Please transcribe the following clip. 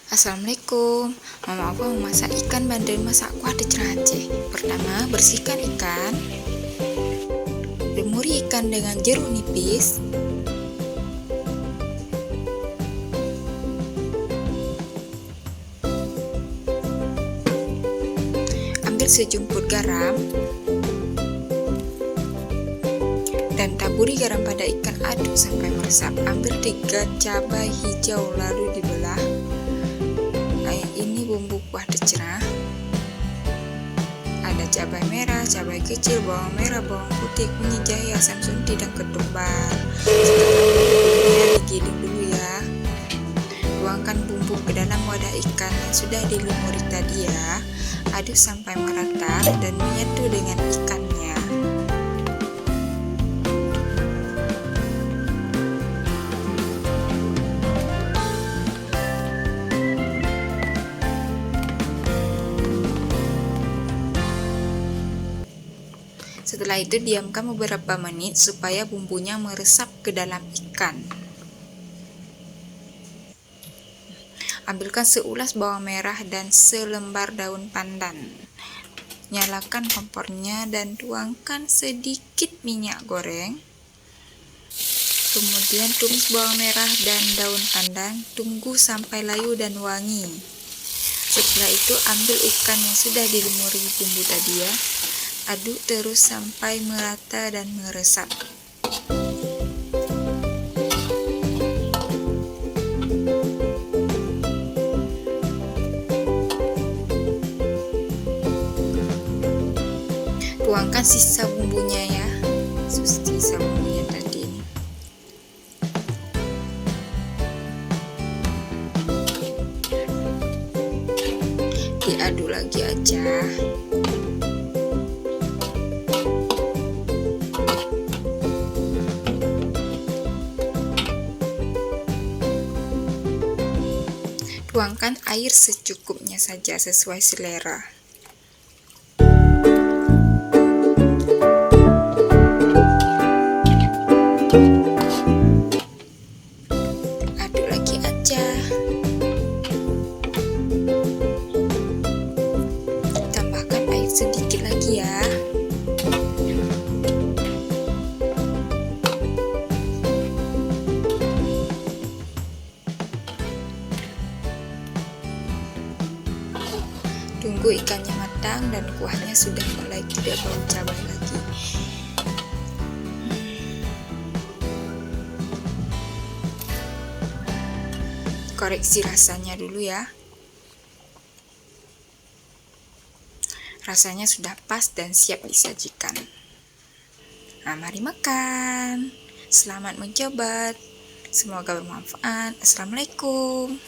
Assalamualaikum. Mama aku mau masak ikan bandeng masak kuah decra Aceh. Pertama, bersihkan ikan. Lumuri ikan dengan jeruk nipis. Ambil sejumput garam dan taburi garam pada ikan, aduk sampai meresap. Ambil 3 cabai hijau lalu dibelah. Ini bumbu kuah decra. Ada cabai merah, cabai kecil, bawang merah, bawang putih, kunyit, jahe, asam sunti, dan ketumbar. Setelah bumbunya digiling dulu ya. Tuangkan bumbu ke dalam wadah ikan yang sudah dilumuri tadi ya. Aduk sampai merata dan menyatu dengan ikannya. Setelah itu diamkan beberapa menit supaya bumbunya meresap ke dalam ikan. Ambilkan seulas bawang merah dan selembar daun pandan. Nyalakan kompornya dan tuangkan sedikit minyak goreng. Kemudian tumis bawang merah dan daun pandan, tunggu sampai layu dan wangi. Setelah itu ambil ikan yang sudah dilumuri bumbu tadi ya. Aduk terus sampai merata dan meresap. Tuangkan sisa bumbunya ya, sisa bumbunya tadi. Diaduk lagi aja. Tuangkan air secukupnya saja sesuai selera. Aduk lagi aja. Tambahkan air sedikit lagi ya. Tunggu ikannya matang dan kuahnya sudah mulai tidak bau cabai lagi. Koreksi rasanya dulu ya. Rasanya sudah pas dan siap disajikan. Nah, mari makan. Selamat mencoba. Semoga bermanfaat. Assalamualaikum.